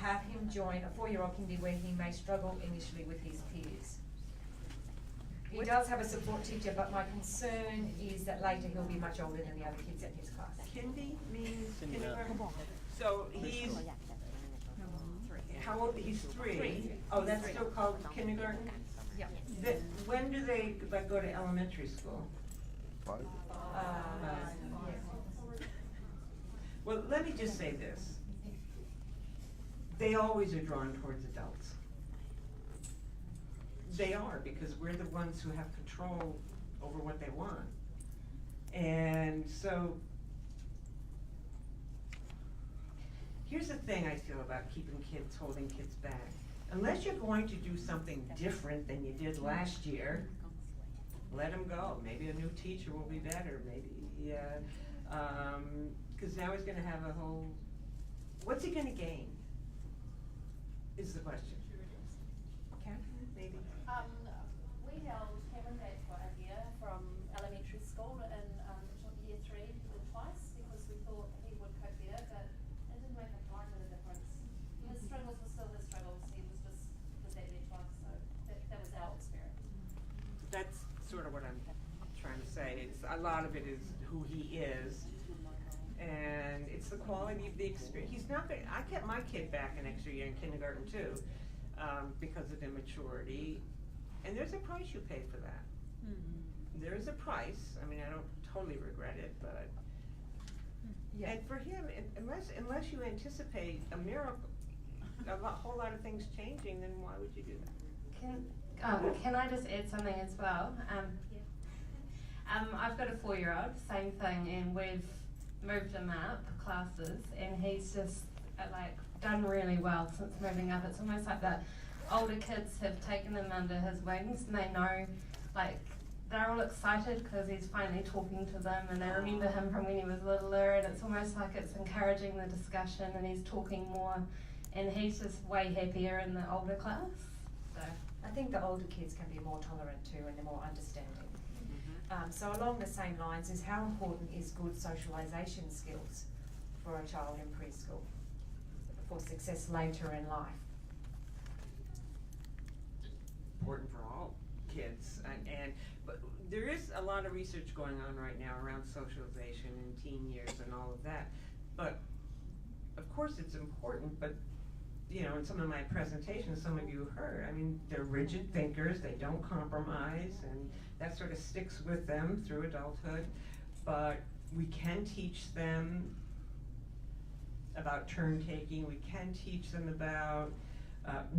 have him join a 4-year-old kindy where he may struggle initially with his peers. He does have a support teacher, but my concern is that later he'll be much older than the other kids in his class. Kindy means kindergarten? So he's, how old, he's 3. Oh, that's still called kindergarten? Yeah. When do they like go to elementary school? Well, let me just say this. They always are drawn towards adults. They are, because we're the ones who have control over what they want. And so, here's the thing I feel about holding kids back. Unless you're going to do something different than you did last year, let them go. Maybe a new teacher will be better, maybe, because now he's gonna have a whole, what's he gonna gain, is the question. Catherine, maybe? We held Cameron Day for a year from elementary school in year 3, he did twice, because we thought he would cope better, but it didn't make a blind bit of difference. His struggles were still his struggles, he was just that there twice, so that was our experience. That's sort of what I'm trying to say. It's a lot of it is who he is, and it's the quality of the experience. He's not gonna, I kept my kid back an extra year in kindergarten too, because of immaturity, and there's a price you pay for that. There's a price. I mean, I don't totally regret it, but Yeah. and for him, unless you anticipate a miracle, whole lot of things changing, then why would you do that? Can I just add something as well? I've got a 4-year-old, same thing, and we've moved him up classes, and he's just done really well since moving up. It's almost like the older kids have taken him under his wings, and they know, they're all excited because he's finally talking to them, and they remember him from when he was littler, and it's almost like it's encouraging the discussion, and he's talking more, and he's just way happier in the older class. So I think the older kids can be more tolerant too, and they're more understanding. So along the same lines is how important is good socialisation skills for a child in preschool for success later in life? Important for all kids, but there is a lot of research going on right now around socialization in teen years and all of that. But of course it's important, but in some of my presentations, some of you heard, I mean, they're rigid thinkers, they don't compromise, and that sort of sticks with them through adulthood. But we can teach them about turn taking, we can teach them about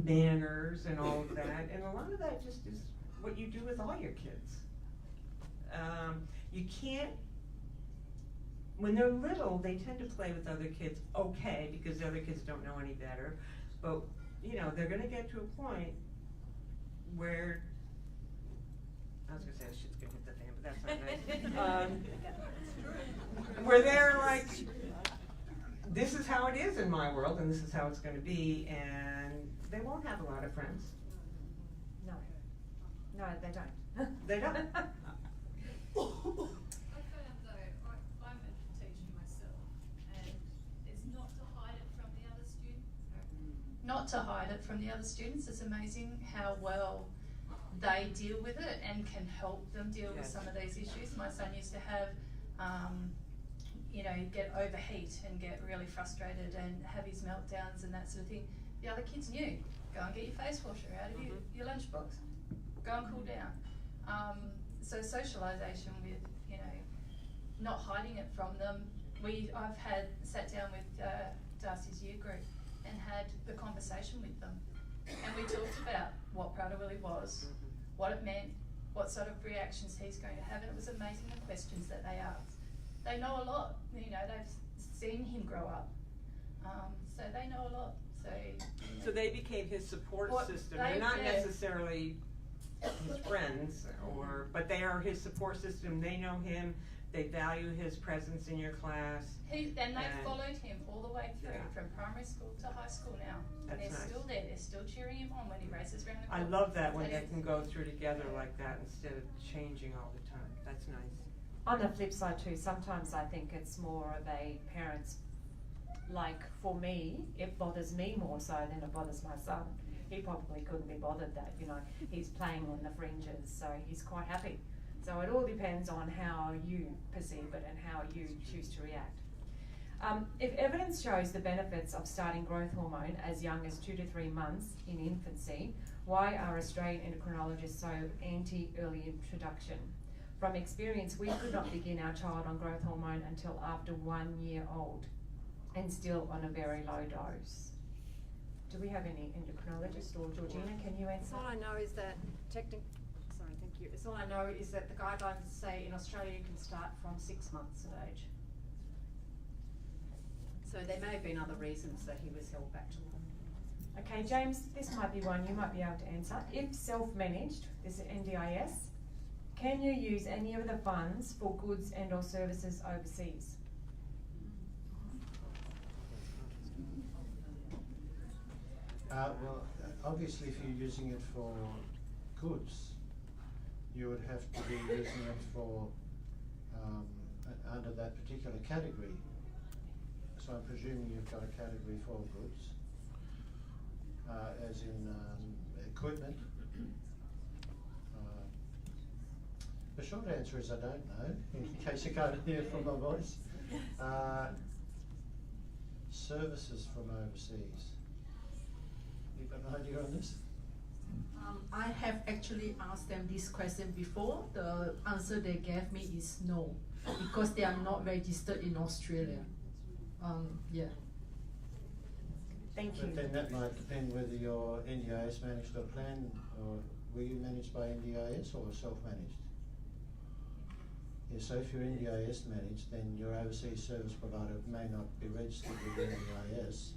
manners and all of that, and a lot of that just is what you do with all your kids. You can't, when they're little, they tend to play with other kids okay, because the other kids don't know any better, but they're gonna get to a point where, I was gonna say shit's gonna hit the fan, but that's not nice. Where they're like, this is how it is in my world, and this is how it's gonna be, and they won't have a lot of friends. No, they don't. They don't. I found though, I'm teaching myself, and it's not to hide it from the other students. Not to hide it from the other students. It's amazing how well they deal with it and can help them deal with some of these issues. My son used to have, get overheat and get really frustrated and have his meltdowns and that sort of thing. The other kids knew, go and get your face washer out of your lunchbox, go and cool down. So socialisation with, not hiding it from them. I've sat down with Darcy's year group and had the conversation with them. And we talked about what Prader-Willi was, what it meant, what sort of reactions he's going to have, and it was amazing the questions that they asked. They know a lot, they've seen him grow up, so they know a lot. So they became his support system. They're not necessarily his friends, but they are his support system. They know him. They value his presence in your class. They followed him all the way through, from primary school to high school now. That's They're nice. Still there. They're still cheering him on when he races around the I court. love that when they can go through together like that instead of changing all the time. That's nice. On the flip side too, sometimes I think it's more of a parent's like for me, it bothers me more so than it bothers my son. He probably couldn't be bothered that, you know, he's playing on the fringes, so he's quite happy. So it all depends on how you perceive it and how you choose to react. If evidence shows the benefits of starting growth hormone as young as 2 to 3 months in infancy, why are Australian endocrinologists so anti-early introduction? From experience, we could not begin our child on growth hormone until after 1 year old, and still on a very low dose. Do we have any endocrinologists, or Georgina, can you answer? All I know is that all I know is that the guidelines say in Australia you can start from 6 months of age. So there may have been other reasons that he was held back to them. Okay, James, this might be one you might be able to answer. If self-managed, this is NDIS, can you use any of the funds for goods and or services overseas? Well, obviously if you're using it for goods, you would have to be using it for under that particular category. So I'm presuming you've got a category for goods, as in equipment. The short answer is I don't know, in case you can't hear from my voice. Services from overseas. You got an idea on this? I have actually asked them this question before. The answer they gave me is no, because they are not registered in Australia. Yeah. Thank you. But then that might depend whether you're NDIS managed or planned, or were you managed by NDIS or self-managed? Yeah, so if you're NDIS managed, then your overseas service provider may not be registered with NDIS.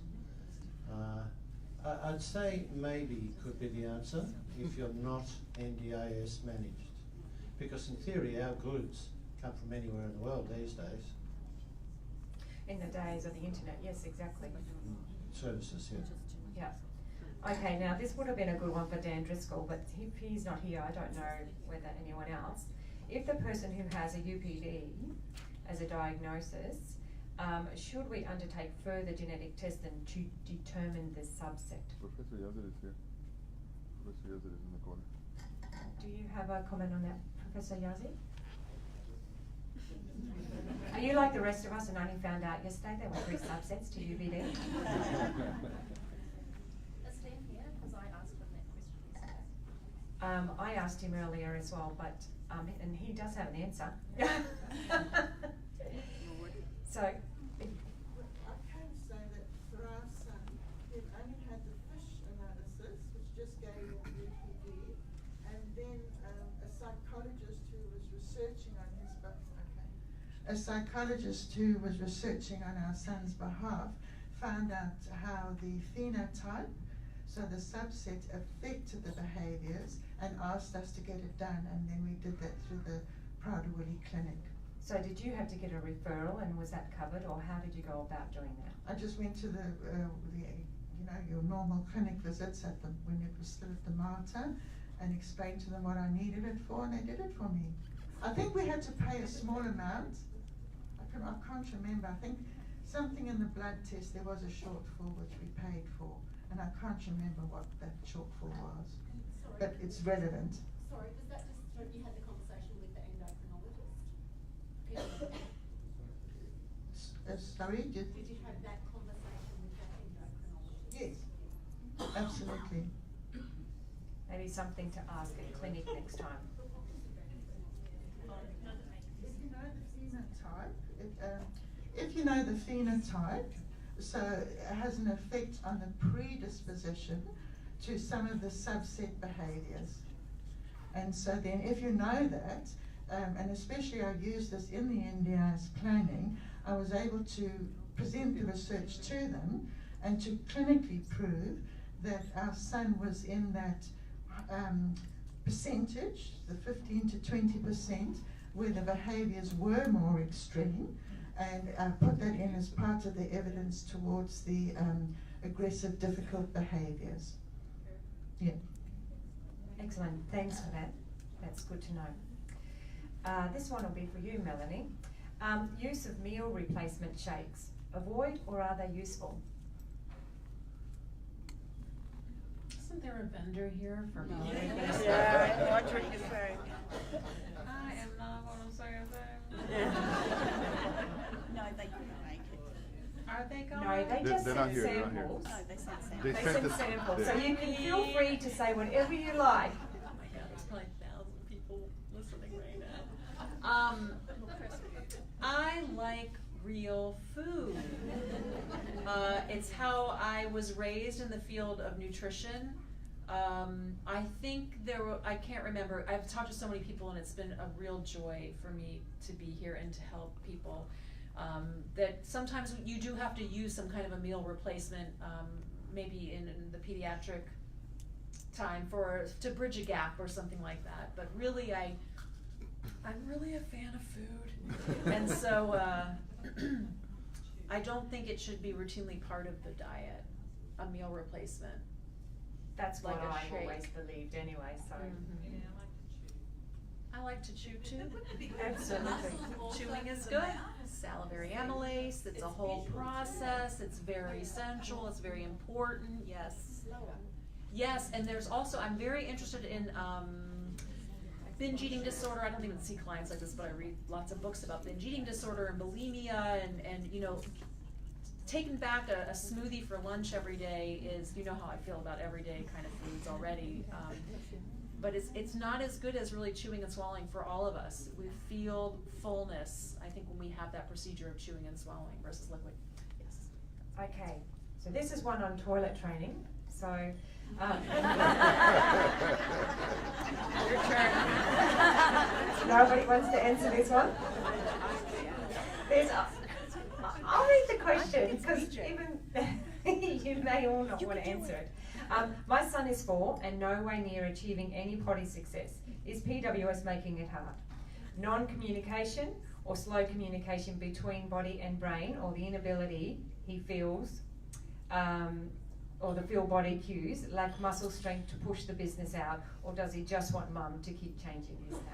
I'd say maybe could be the answer if you're not NDIS managed, because in theory our goods come from anywhere in the world these days. In the days of the internet, yes, exactly. Services, yeah. Yeah. Okay, now this would have been a good one for Dan Driscoll, but if he's not here, I don't know whether anyone else. If the person who has a UPD as a diagnosis, should we undertake further genetic testing to determine the subset? Professor Yazid is here. Professor Yazid is in the corner. Do you have a comment on that, Professor Yazid? Are you like the rest of us and only found out yesterday there were 3 subsets to UPD? Is Dan here? Because I asked him that question yesterday. I asked him earlier as well, but and he does have an answer. So, I can say that for our son, we've only had the fish analysis, which just gave him UPD, and then a psychologist who was researching on his a psychologist who was researching on our son's behalf found out how the phenotype, so the subset, affected the behaviours and asked us to get it done, and then we did that through the Prader-Willi clinic. So did you have to get a referral, and was that covered, or how did you go about doing that? I just went to the your normal clinic visits at when it was still at the Mater, and explained to them what I needed it for, and they did it for me. I think we had to pay a small amount. I can't remember. I think something in the blood test there was a shortfall which we paid for, and I can't remember what that shortfall was. Sorry. But it's relevant. Sorry, was that just when you had the conversation with the endocrinologist? Sorry? Did you have that conversation with the endocrinologist? Yes, absolutely. Maybe something to ask at clinic next time. If you know the phenotype, so it has an effect on the predisposition to some of the subset behaviours. And so then if you know that, and especially I used this in the NDIS planning, I was able to present the research to them and to clinically prove that our son was in that percentage, the 15 to 20%, where the behaviours were more extreme, and I put that in as part of the evidence towards the aggressive, difficult behaviours. Yeah. Excellent, thanks for that. That's good to know. This one will be for you, Melanie. Use of meal replacement shakes avoid, or are they useful? Isn't there a vendor here for me? Yeah, watch what you say. I am not gonna say a thing. No, they couldn't make it. Are they going? No, they just They're not sent here, they're not here. samples. No, they sent samples. They They sent sent us- samples, so yeah. you can feel free to say whatever you like. Oh my God, there's probably 1,000 people listening right now. I like real food. It's how I was raised in the field of nutrition. I think I can't remember, I've talked to so many people and it's been a real joy for me to be here and to help people. That sometimes you do have to use some kind of a meal replacement, maybe in the pediatric time to bridge a gap or something like that. But really, I'm really a fan of food. And so, I don't think it should be routinely part of the diet, a meal replacement. That's Like what a I've shake. always believed anyway, so. Mm-hmm. I like to chew too. Absolutely. Chewing is good. Salivary amylase, it's a whole process, it's very essential, it's very important, yes. Yes, and there's also, I'm very interested in binge eating disorder. I don't even see clients like this, but I read lots of books about binge eating disorder and bulimia and you know, taking back a smoothie for lunch every day is, you know how I feel about everyday kind of foods already. But it's not as good as really chewing and swallowing for all of us. We feel fullness, I think, when we have that procedure of chewing and swallowing versus liquid. Yes. Okay, so this is one on toilet training, so. Your turn. Nobody wants to answer this one? I'll read the question, because even you may all not want to answer it. My son is 4 and no way near achieving any potty success. Is PWS making it hard? Non-communication or slow communication between body and brain, or the inability he feels, or the feel body cues, lack muscle strength to push the business out, or does he just want mum to keep changing his nappy?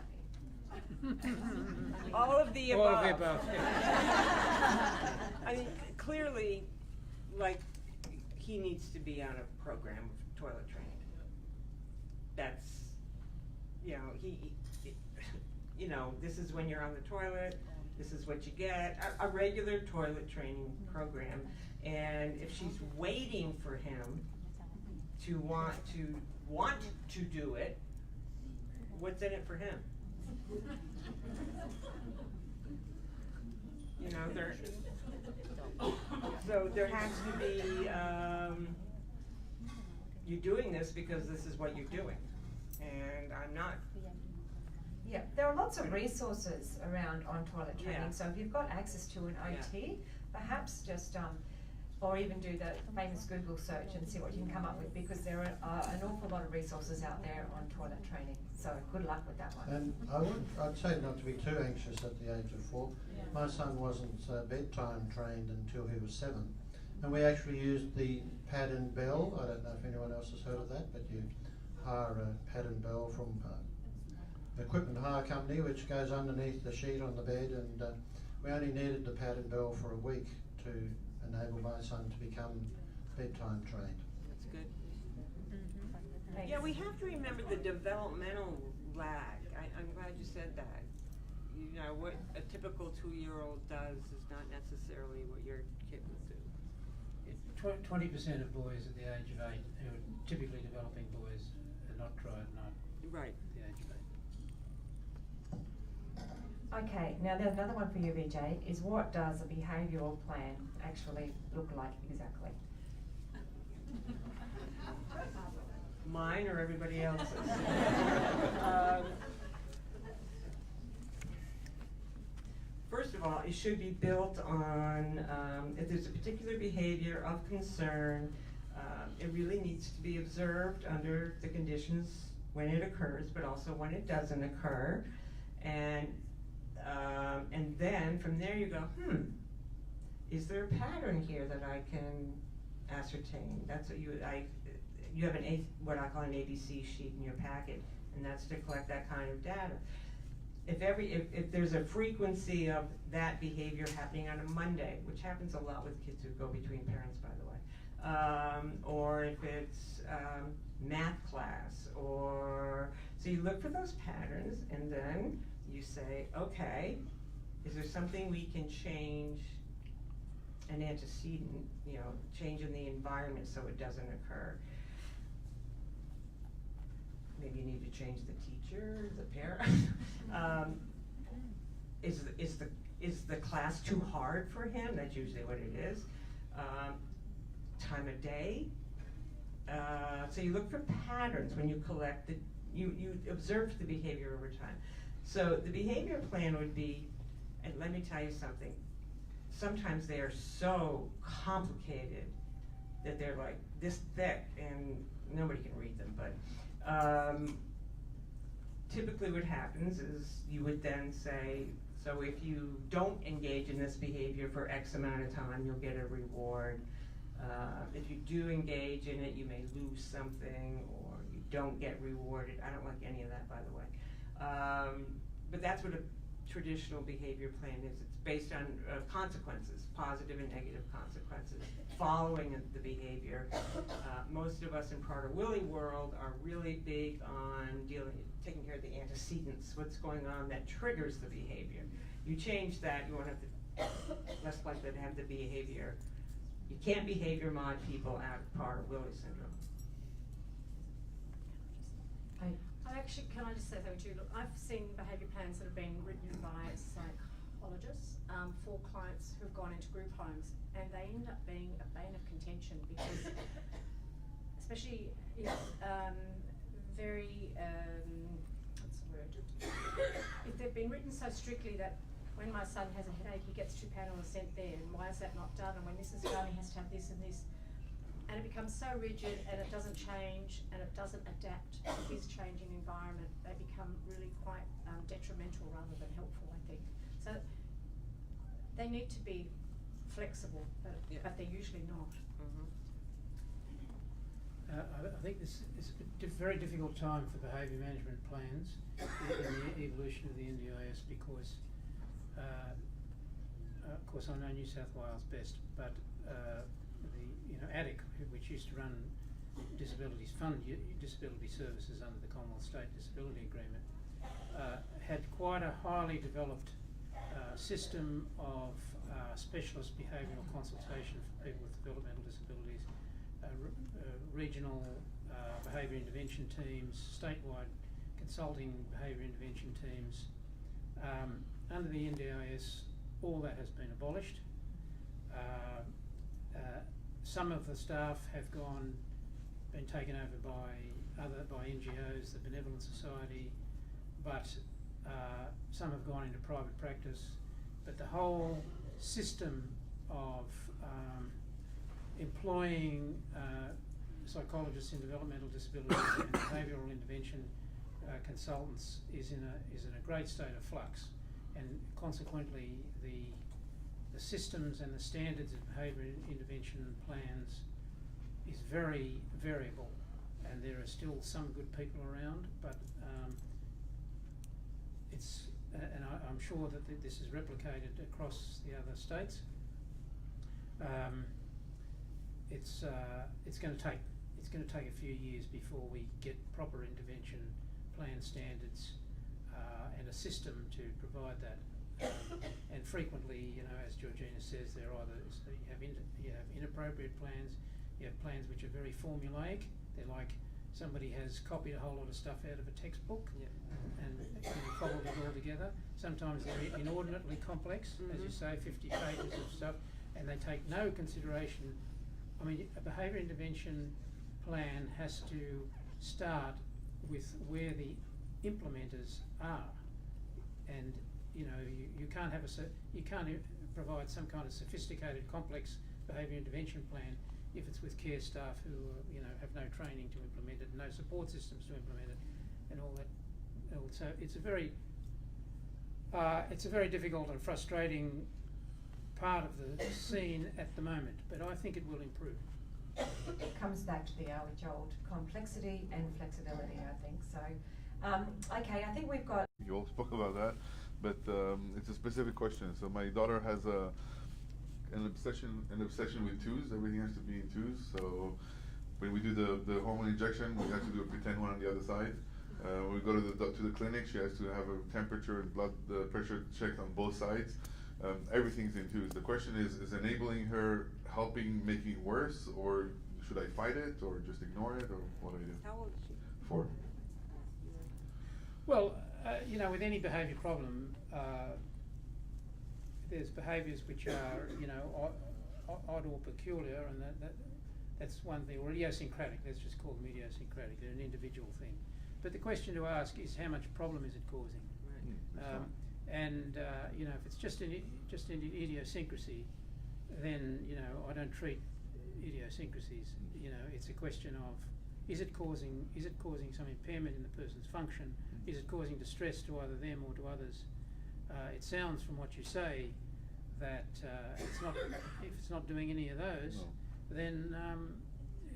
All of the above. All of the above, yeah. I mean, clearly, like, he needs to be on a program of toilet training. That's, you know, you know, this is when you're on the toilet, this is what you get, a regular toilet training program. And if she's waiting for him to want to do it, what's in it for him? You know, so there has to be, you're doing this because this is what you're doing, and I'm not. Yeah, there are lots of resources around on toilet training, Yeah. so if you've got access to an OT, perhaps just, or even do the famous Google search and see what you can come up with, because there are an awful lot of resources out there on toilet training, so good luck with that one. And I'd say not to be too anxious at the age of 4. Yeah. My son wasn't bedtime trained until he was 7. And we actually used the pad and bell. I don't know if anyone else has heard of that, but you hire a pad and bell from equipment hire company, which goes underneath the sheet on the bed, and we only needed the pad and bell for a week to enable my son to become bedtime trained. That's good. Thanks. Yeah, we have to remember the developmental lag. I'm glad you said that. You know, what a typical 2-year-old does is not necessarily what your kid will do. 20% of boys at the age of 8 who are typically developing boys are not tried, not Right. at the age of 8. Okay, now there's another one for you, VJ, is what does a behavioural plan actually look like exactly? Mine or everybody else's? First of all, it should be built on, if there's a particular behavior of concern, it really needs to be observed under the conditions when it occurs, but also when it doesn't occur. And then from there you go, is there a pattern here that I can ascertain? That's what you have what I call an ABC sheet in your packet, and that's to collect that kind of data. if there's a frequency of that behavior happening on a Monday, which happens a lot with kids who go between parents, by the way, or if it's math class, or so you look for those patterns, and then you say, okay, is there something we can change, an antecedent, change in the environment so it doesn't occur? Maybe you need to change the teacher, the parent. Is the class too hard for him? That's usually what it is. Time of day. So you look for patterns when you collect you observe the behavior over time. So the behavior plan would be, and let me tell you something, sometimes they are so complicated that they're like this thick and nobody can read them, but typically what happens is you would then say, so if you don't engage in this behavior for X amount of time, you'll get a reward. If you do engage in it, you may lose something, or you don't get rewarded. I don't like any of that, by the way. But that's what a traditional behavior plan is. It's based on consequences, positive and negative consequences, following the behavior. Most of us in Prader-Willi world are really big on taking care of the antecedents, what's going on that triggers the behavior. You change that, you won't have less likely to have the behavior. You can't behavior mod people out of Prader-Willi syndrome. Can I just say something too? Look, I've seen behaviour plans that have been written by psychologists for clients who've gone into group homes, and they end up being a bane of contention because, especially if what's the word? If they've been written so strictly that when my son has a headache, he gets 2 Panadol sent there, and why is that not done? And when this is done, he has to have this and this. And it becomes so rigid, and it doesn't change, and it doesn't adapt to his changing environment. They become really quite detrimental rather than helpful, I think. So they need to be flexible, but they're usually not. I think this is a very difficult time for behaviour management plans in the evolution of the NDIS because, of course, I know New South Wales best, but ADIC, which used to run disability services under the Commonwealth State Disability Agreement, had quite a highly developed system of specialist behavioural consultation for people with developmental disabilities, regional behaviour intervention teams, statewide consulting behaviour intervention teams. Under the NDIS, all that has been abolished. Some of the staff have been taken over by NGOs, the Benevolent Society, but some have gone into private practice. But the whole system of employing psychologists in developmental disabilities and behavioural intervention consultants is in a great state of flux, and consequently the systems and the standards of behaviour intervention plans is very variable, and there are still some good people around, but I'm sure that this is replicated across the other states. It's going to take a few years before we get proper intervention plan standards and a system to provide that. And frequently, as Georgina says, you have inappropriate plans. You have plans which are very formulaic. They're like somebody has copied a whole lot of stuff out of a textbook and cobbled it all together. Sometimes they're inordinately complex, as you say, 50 pages of stuff, and they take no consideration. I mean, a behaviour intervention plan has to start with where the implementers are, and you can't provide some kind of sophisticated, complex behaviour intervention plan if it's with care staff who have no training to implement it, no support systems to implement it, and all that. So it's a very difficult and frustrating part of the scene at the moment, but I think it will improve. It comes back to the age-old complexity and flexibility, I think. So Okay, I think we've got. You all spoke about that, but it's a specific question. So my daughter has an obsession with twos. Everything has to be in twos. So when we do the hormone injection, we have to do a pretend one on the other side. When we go to the clinic, she has to have a temperature and blood pressure checked on both sides. Everything's in twos. The question is enabling her helping making it worse, or should I fight it, or just ignore it, or what do I do? How old is she? 4. Well, you know, with any behaviour problem, there's behaviours which are, you know, odd or peculiar, and that's one thing, or idiosyncratic. Let's just call them idiosyncratic. They're an individual thing. But the question to ask is, how much problem is it causing? Right. You know, if it's just an idiosyncrasy, then, you know, I don't treat idiosyncrasies. You know, it's a question of, is it causing some impairment in the person's function? Is it causing distress to either them or to others? It sounds from what you say that if it's not doing any of those, then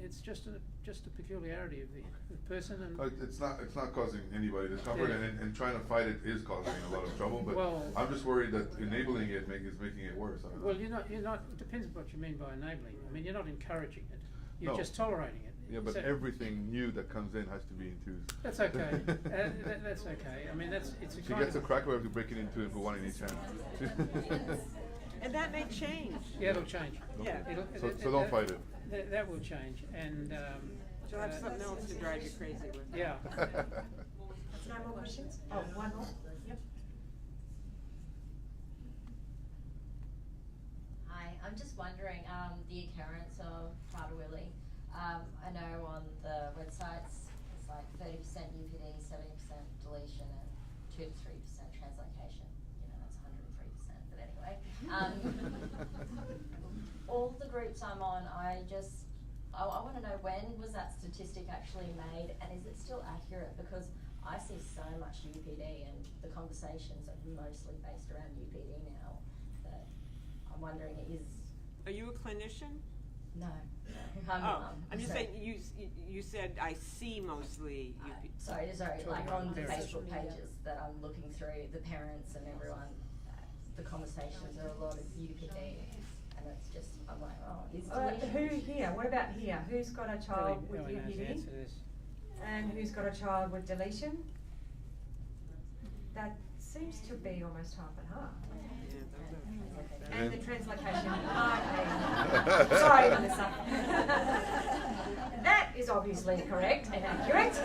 it's just a peculiarity of the person. And It's not causing anybody discomfort, Yeah. and trying to fight it is causing a lot of trouble. But Well, I'm just worried that enabling it is making it worse. I don't know. well, you're not. It depends what you mean by enabling. I mean, you're not encouraging it. You're No. just tolerating it. Yeah, but So- everything new that comes in has to be in twos. That's okay. That's okay. I mean, it's a She kind gets a of. cracker, we have to break it in two and put one in each hand. And that may change. Yeah, it'll change. Yeah. So don't fight it. That will change, and She'll have something else to drive you crazy with. yeah. No more questions? Oh, one more? Yep. Hi, I'm just wondering, the occurrence of Prader-Willi. I know on the websites it's like 30% UPD, 70% deletion, and 2 to 3% translocation. You know, that's 103%. But anyway, all the groups I'm on, I want to know, when was that statistic actually made, and is it still accurate? Because I see so much UPD, and the conversations are mostly based around UPD now, that I'm wondering, Are you a clinician? No. I'm just saying, you said I see mostly UPD. Sorry, like on the Parents. Facebook pages that I'm looking through, the parents and everyone, the conversations are a lot of UPD, and it's just, I'm like, oh, is Who here? What about here? Who's got a child with Ellie knows the UPD? answer to this. And who's got a child with deletion? That seems to be almost half and half. And the translocation. Okay. Sorry, Melissa. That is obviously correct and accurate.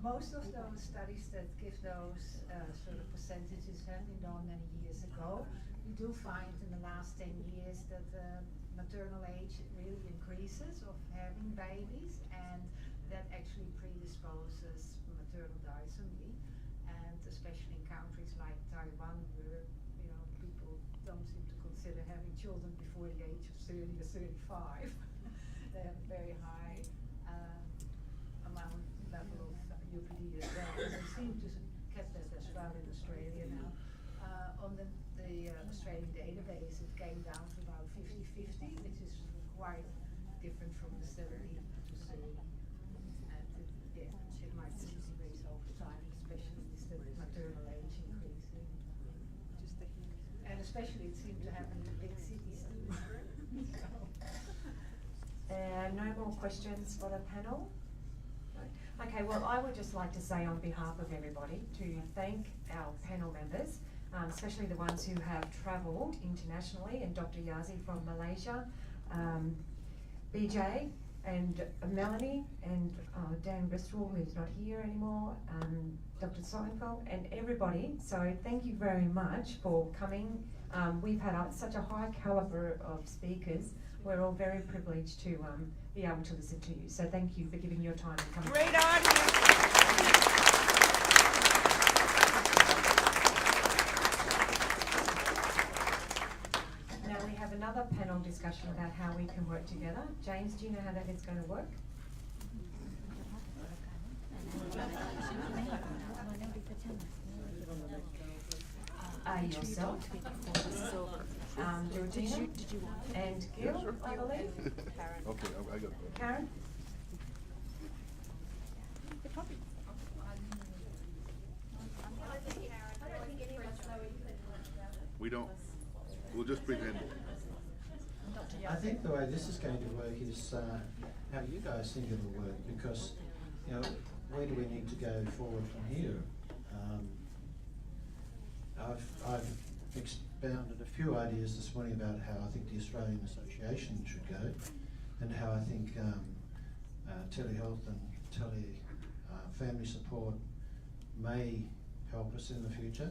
Most of those studies that give those sort of percentages have been done many years ago. You do find in the last 10 years that the maternal age really increases of having babies, and that actually predisposes maternal disomy, and especially in countries like Taiwan, where, you know, people don't seem to consider having children before the age of 30 or 35. They have a very high level of UPD as well. And they seem to get that as well in Australia now. On the Australian database, it came down to about 50-50, which is quite different from the 70 to 30. And it might increase over time, especially with the maternal age increasing. And especially it seemed to happen in big cities too. No more questions for the panel? No? Okay, well, I would just like to say on behalf of everybody to thank our panel members, especially the ones who have travelled internationally, and Dr. Yazi from Malaysia, BJ and Melanie, and Dan Bristol, who's not here anymore, Dr. Seinfeld, and everybody. So thank you very much for coming. We've had such a high calibre of speakers. We're all very privileged to be able to listen to you. So thank you for giving your time and coming. Great audience. Now we have another panel discussion about how we can work together. James, do you know how that is going to work? Yourself, Georgina, and Gil, I believe. Okay, I got it. Karen? probably. We don't. We'll just pretend. I think the way this is going to work is how you guys think it'll work, because, you know, where do we need to go forward from here? I've expounded a few ideas this morning about how I think the Australian Association should go, and how I think telehealth and family support may help us in the future.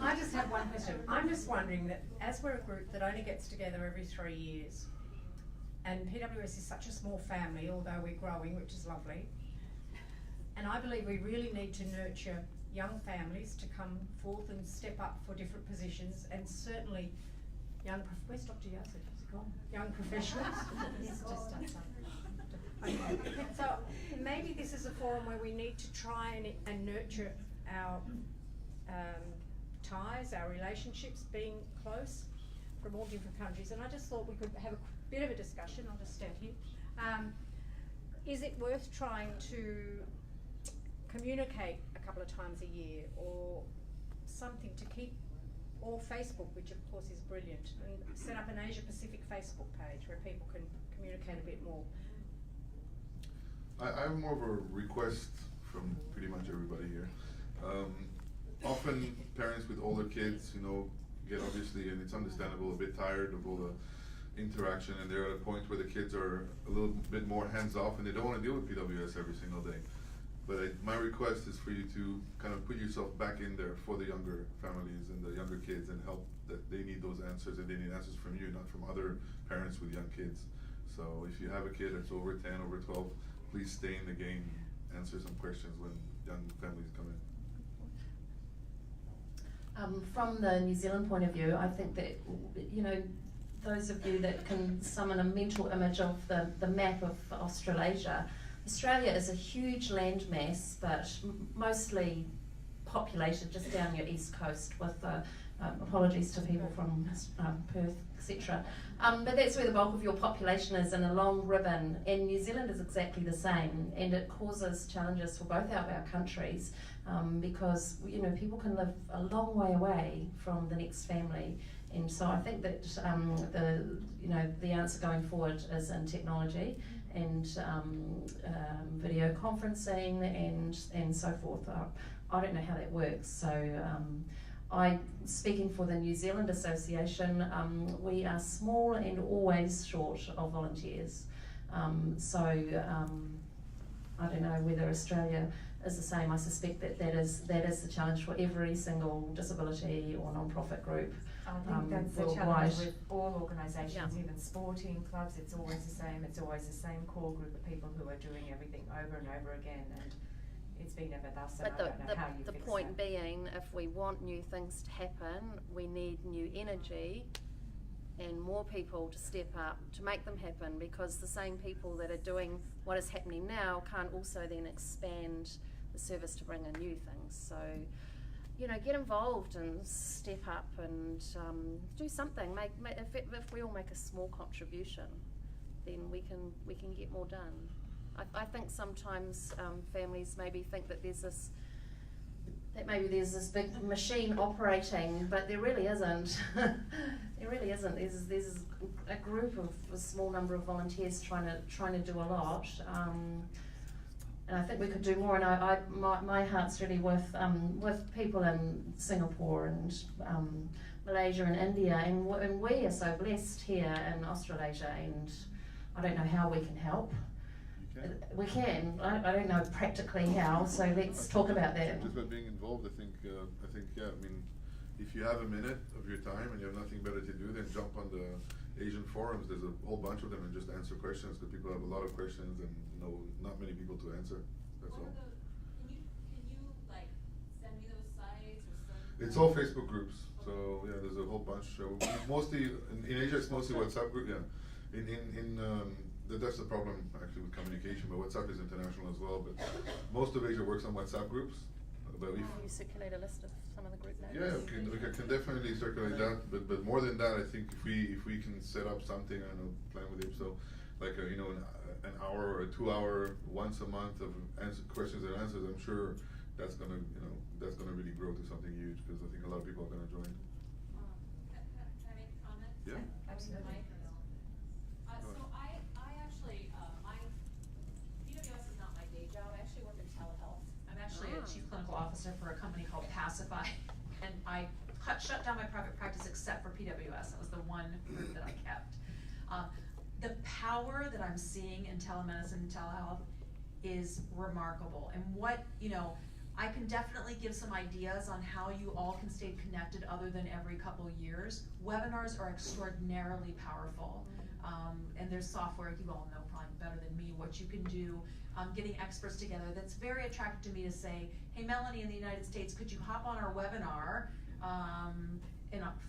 I just have one question. I'm just wondering that as we're a group that only gets together every 3 years, and PWS is such a small family, although we're growing, which is lovely, and I believe we really need to nurture young families to come forth and step up for different positions, and certainly where's Dr. Yasser? Has he gone? Young professionals. He's just done something. Okay. So maybe this is a forum where we need to try and nurture our ties, our relationships, being close from all different countries. And I just thought we could have a bit of a discussion. I'll just stand here. Is it worth trying to communicate a couple of times a year, or something to keep, or Facebook, which of course is brilliant, and set up an Asia Pacific Facebook page where people can communicate a bit more? I have more of a request from pretty much everybody here. Often parents with older kids, you know, get obviously, and it's understandable, a bit tired of all the interaction, and they're at a point where the kids are a little bit more hands-off and they don't want to deal with PWS every single day. But my request is for you to kind of put yourself back in there for the younger families and the younger kids, and help that they need those answers, and they need answers from you, not from other parents with young kids. So if you have a kid that's over 10, over 12, please stay in the game, answer some questions when young families come in. From the New Zealand point of view, I think that, you know, those of you that can summon a mental image of the map of Australasia, Australia is a huge landmass, but mostly populated just down your east coast, with apologies to people from Perth, etc. But that's where the bulk of your population is, in a long ribbon, and New Zealand is exactly the same, and it causes challenges for both of our countries, because, you know, people can live a long way away from the next family. And so I think that the answer going forward is in technology and video conferencing and so forth. I don't know how that works. So speaking for the New Zealand Association, we are small and always short of volunteers. I don't know whether Australia is the same. I suspect that is the challenge for every single disability or non-profit group. I think that's the worldwide. challenge with all organisations, even sporting clubs. It's always the same. It's always the same core group of people who are doing everything over and over again, and it's been never thus. And I don't know how you the fix point that. being, if we want new things to happen, we need new energy and more people to step up to make them happen, because the same people that are doing what is happening now can't also then expand the service to bring in new things. So, you know, get involved and step up and do something. If we all make a small contribution, then we can get more done. I think sometimes families maybe think that there's this big machine operating, but there really isn't. There really isn't. There's a group of a small number of volunteers trying to do a lot. And I think we could do more. And my heart's really with people in Singapore and Malaysia and India, and we are so blessed here in Australasia. And I don't know how we can help. We can. I don't know practically how. So let's talk about that. Just about being involved, I think yeah. I mean, if you have a minute of your time and you have nothing better to do, then jump on the Asian forums. There's a whole bunch of them, and just answer questions, because people have a lot of questions and not many people to answer. That's all. Can you like send me those sites or something? It's all Facebook groups. So yeah, there's a whole bunch. Mostly in Asia, it's mostly WhatsApp group. Yeah, that's the problem actually with communication. But WhatsApp is international as well. But most of Asia works on WhatsApp groups, but if Will you circulate a list of some of the group names? yeah, we can definitely circulate that. But more than that, I think if we can set up something, I don't know, plan with him. So like a, you know, an hour or a 2 hour once a month of questions and answers. I'm sure that's gonna really grow to something huge, because I think a lot of people are gonna join. Can I make a comment? Yeah. Absolutely. So I actually, PWS is not my day job. I actually work in telehealth. I'm actually a chief clinical officer for a company called Pacify, and I shut down my private practice except for PWS. That was the one group that I kept. The power that I'm seeing in telemedicine and telehealth is remarkable. And what, you know, I can definitely give some ideas on how you all can stay connected other than every couple years. Webinars are extraordinarily powerful. And there's software, you all know probably better than me what you can do. Getting experts together. That's very attractive to me to say, hey Melanie in the United States, could you hop on our webinar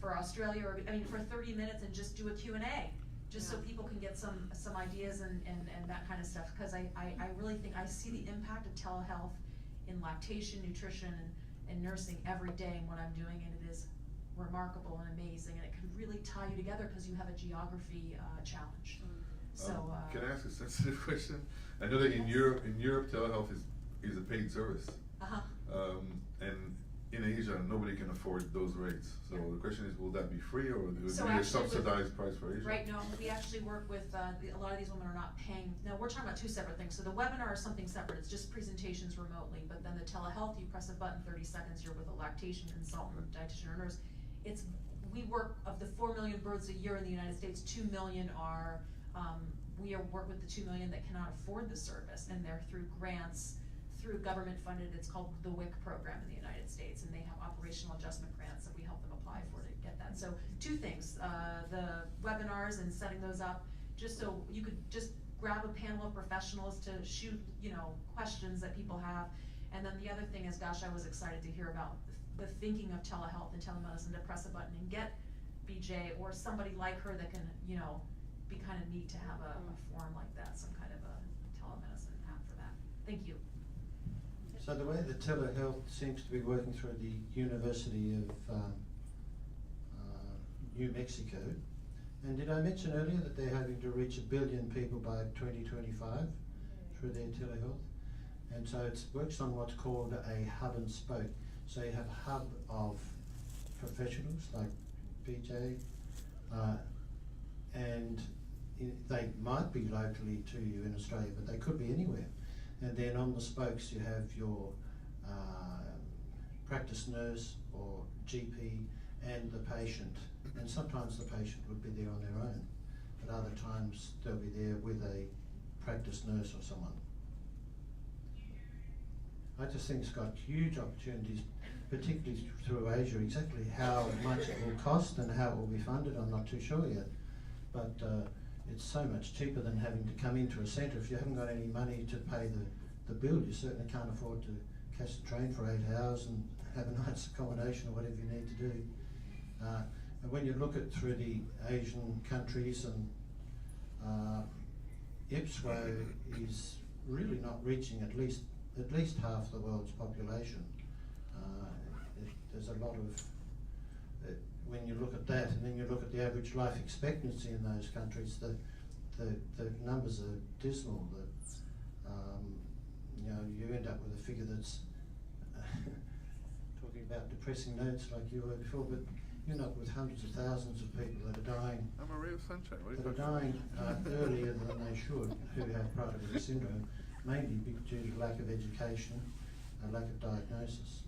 for Australia, or I mean for 30 minutes and just do a Q&A. Just so people can get some ideas and that kind of stuff, because I really think I see the impact of telehealth in lactation, nutrition, and nursing every day in what I'm doing, and it is remarkable and amazing, and it can really tie you together because you have a geography challenge. So can I ask a sensitive question? I know that in Europe telehealth is a paid service. And in Asia, nobody can afford those rates. So the question is, will that be free, or will it be a subsidized price for Asia? Right, no, we actually work with, a lot of these women are not paying. No, we're talking about two separate things. So the webinar is something separate, it's just presentations remotely, but then the telehealth, you press a button, 30 seconds, you're with a lactation consultant, dietitian or nurse. We work, of the 4 million births a year in the United States, 2 million are, we work with the 2 million that cannot afford the service, and they're through grants, through government funded, it's called the WIC program in the United States, and they have operational adjustment grants that we help them apply for to get that. So two things, the webinars and setting those up, just so you could just grab a panel of professionals to shoot, you know, questions that people have. And then the other thing is, gosh, I was excited to hear about the thinking of telehealth and telemedicine, to press a button and get BJ or somebody like her that can, you know, be kind of neat to have a forum like that, some kind of a telemedicine app for that. Thank you. So the way the telehealth seems to be working through the University of New Mexico, and did I mention earlier that they're hoping to reach 1 billion people by 2025 through their telehealth? And so it works on what's called a hub and spoke. So you have a hub of professionals like PJ, and they might be locally to you in Australia, but they could be anywhere. And then on the spokes you have your practice nurse or GP and the patient. And sometimes the patient would be there on their own, but other times they'll be there with a practice nurse or someone. I just think it's got huge opportunities, particularly through Asia. Exactly how much it will cost and how it will be funded, I'm not too sure yet. But it's so much cheaper than having to come into a centre. If you haven't got any money to pay the bill, you certainly can't afford to catch the train for 8 hours and have a night's accommodation or whatever you need to do. And when you look at through the Asian countries, and IPSWO is really not reaching at least half the world's population. There's a lot of, when you look at that, and then you look at the average life expectancy in those countries, the numbers are dismal. You know, you end up with a figure that's talking about depressing notes like you were before, but you end up with hundreds of thousands of people that are dying. I'm a ray of sunshine. What are you that are talking dying earlier than they should, who have Prader-Willi syndrome, mainly due to lack of education and lack of diagnosis.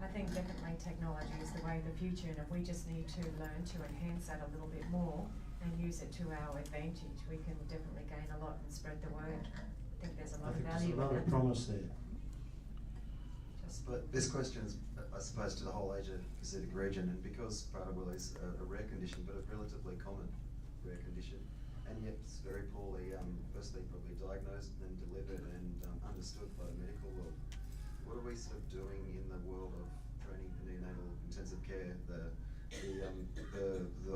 I think definitely technology is the way of the future, and if we just need to learn to enhance that a little bit more and use it to our advantage, we can definitely gain a lot and spread the word. I think there's a lot of value in that. There's a lot of promise there. But this question is, I suppose, to the whole Asia-Pacific region, and because Prader-Willi is a rare condition, but a relatively common rare condition, and yet it's very poorly, firstly probably diagnosed and delivered and understood by the medical world. What are we sort of doing in the world of training for neonatal intensive care, the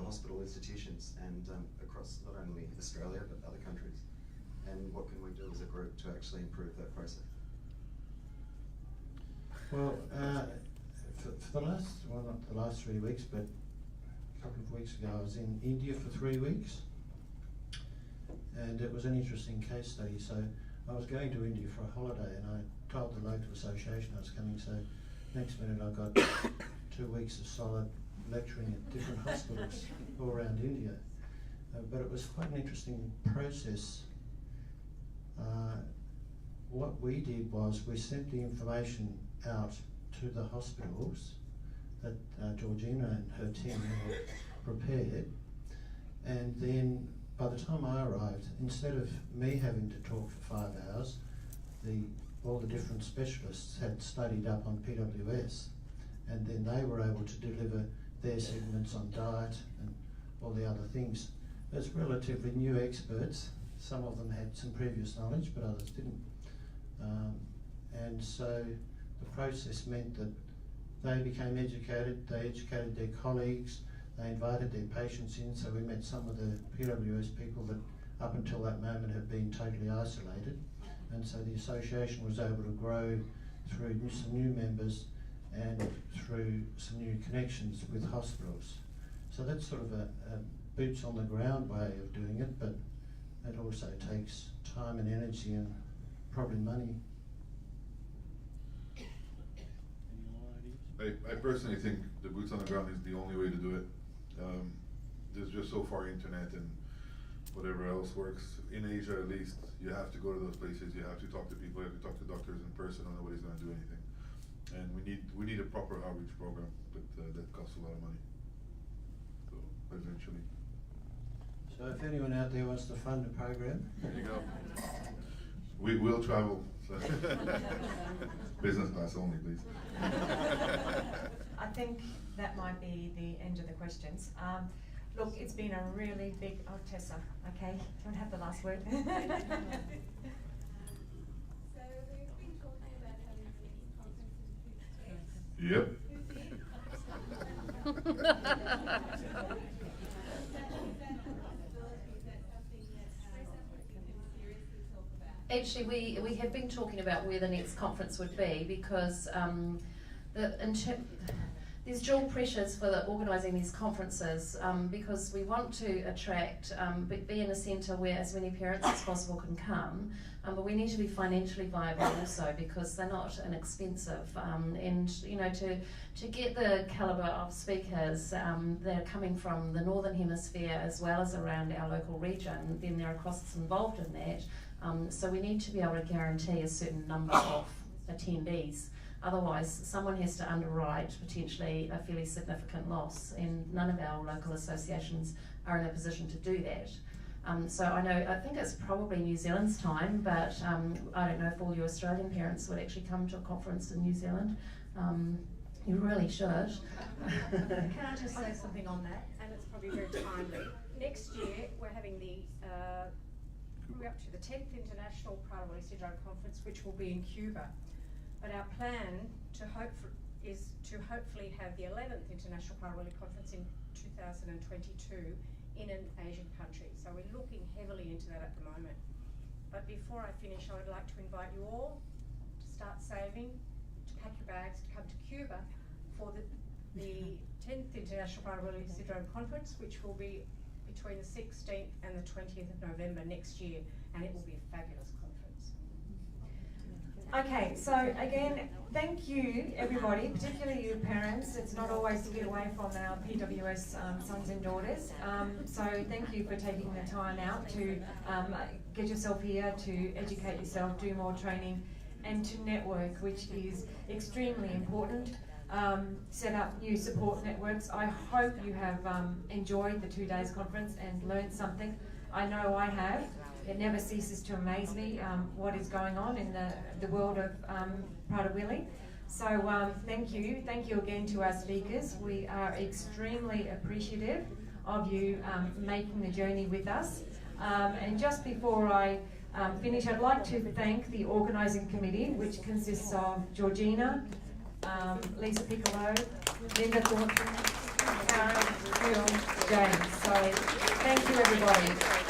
hospital institutions, and across not only Australia but other countries? And what can we do as a group to actually improve that process? Well, for the last, well, not the last 3 weeks, but a couple of weeks ago, I was in India for 3 weeks, and it was an interesting case study. So I was going to India for a holiday, and I told the local association I was coming. So next minute, I got 2 weeks of solid lecturing at different hospitals all around India. But it was quite an interesting process. What we did was we sent the information out to the hospitals that Georgina and her team had prepared, and then by the time I arrived, instead of me having to talk for 5 hours, all the different specialists had studied up on PWS, and then they were able to deliver their segments on diet and all the other things. As relatively new experts, some of them had some previous knowledge, but others didn't. And so the process meant that they became educated, they educated their colleagues, they invited their patients in, so we met some of the PWS people that up until that moment had been totally isolated. And so the association was able to grow through some new members and through some new connections with hospitals. So that's sort of a boots on the ground way of doing it, but it also takes time and energy and probably money. I personally think the boots on the ground is the only way to do it. There's just so far internet and whatever else works. In Asia at least, you have to go to those places, you have to talk to people, you have to talk to doctors in person, or nobody's going to do anything. And we need a proper outreach program, but that costs a lot of money. So eventually. So if anyone out there wants to fund a program, there you go. We will travel. So. Business class only, please. I think that might be the end of the questions. Look, it's been a really big, Tessa, okay, you want to have the last word? So we've been talking about having these conferences with Yep. Actually, we have been talking about where the next conference would be, because there's dual pressures for organising these conferences, because we want to attract, be in a centre where as many parents as possible can come, but we need to be financially viable also, because they're not inexpensive, and you know, to get the calibre of speakers that are coming from the Northern Hemisphere as well as around our local region, then there are costs involved in that. So we need to be able to guarantee a certain number of attendees. Otherwise, someone has to underwrite potentially a fairly significant loss, and none of our local associations are in a position to do that. So I think it's probably New Zealand's time, but I don't know if all your Australian parents would actually come to a conference in New Zealand. You really should. Can I just say something on that? And it's probably very timely. Next year, we're having we're up to the 10th International Prader-Willi Syndrome Conference, which will be in Cuba. But our plan is to hopefully have the 11th International Prader-Willi Conference in 2022 in an Asian country. So we're looking heavily into that at the moment. But before I finish, I would like to invite you all to start saving, to pack your bags, to come to Cuba for the 10th International Prader-Willi Syndrome Conference, which will be between the 16th and the 20th of November next year, and it will be a fabulous conference. Okay, so again, thank you everybody, particularly you parents. It's not always to get away from our PWS sons and daughters. So thank you for taking the time out to get yourself here, to educate yourself, do more training, and to network, which is extremely important. Set up new support networks. I hope you have enjoyed the 2 days conference and learned something. I know I have. It never ceases to amaze me what is going on in the world of Prader-Willi. So thank you again to our speakers. We are extremely appreciative of you making the journey with us. And just before I finish, I'd like to thank the organising committee, which consists of Georgina, Lisa Piccolo, Linda Thornton, Karen, Phil, James. So thank you everybody.